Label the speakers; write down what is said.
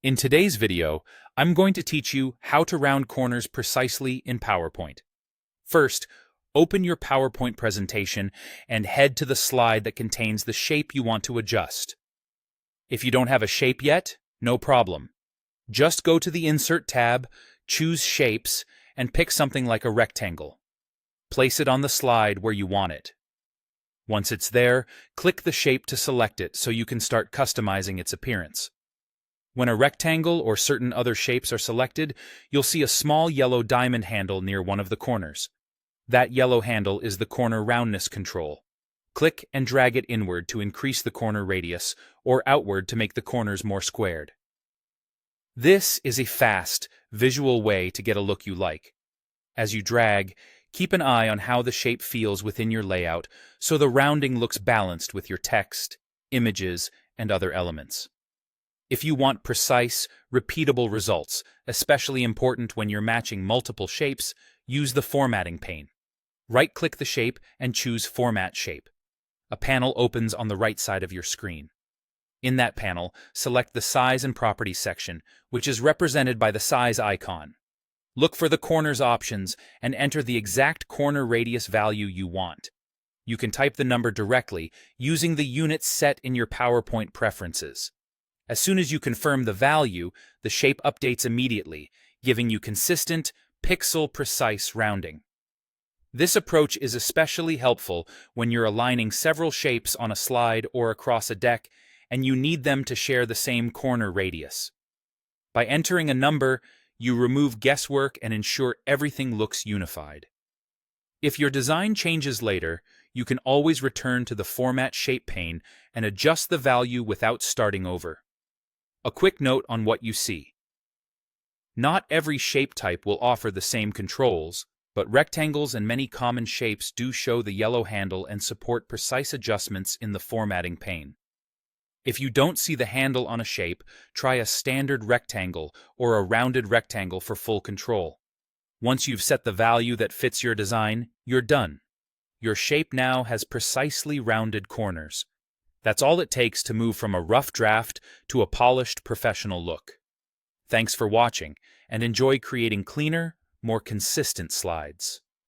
Speaker 1: In today's video, I'm going to teach you how to round corners precisely in PowerPoint. First, open your PowerPoint presentation and head to the slide that contains the shape you want to adjust. If you don't have a shape yet, no problem. Just go to the Insert tab, choose Shapes, and pick something like a rectangle. Place it on the slide where you want it. Once it's there, click the shape to select it so you can start customizing its appearance. When a rectangle or certain other shapes are selected, you'll see a small yellow diamond handle near one of the corners. That yellow handle is the corner roundness control. Click and drag it inward to increase the corner radius, or outward to make the corners more squared. This is a fast, visual way to get a look you like. As you drag, keep an eye on how the shape feels within your layout so the rounding looks balanced with your text, images, and other elements. If you want precise, repeatable results, especially important when you're matching multiple shapes, use the Formatting pane. Right-click the shape and choose Format Shape. A panel opens on the right side of your screen. In that panel, select the Size and Properties section, which is represented by the size icon. Look for the corners options and enter the exact corner radius value you want. You can type the number directly using the units set in your PowerPoint preferences. As soon as you confirm the value, the shape updates immediately, giving you consistent, pixel-precise rounding. This approach is especially helpful when you're aligning several shapes on a slide or across a deck and you need them to share the same corner radius. By entering a number, you remove guesswork and ensure everything looks unified. If your design changes later, you can always return to the Format Shape pane and adjust the value without starting over. A quick note on what you see. Not every shape type will offer the same controls, but rectangles and many common shapes do show the yellow handle and support precise adjustments in the Formatting pane. If you don't see the handle on a shape, try a standard rectangle or a rounded rectangle for full control. Once you've set the value that fits your design, you're done. Your shape now has precisely rounded corners. That's all it takes to move from a rough draft to a polished professional look. Thanks for watching, and enjoy creating cleaner, more consistent slides.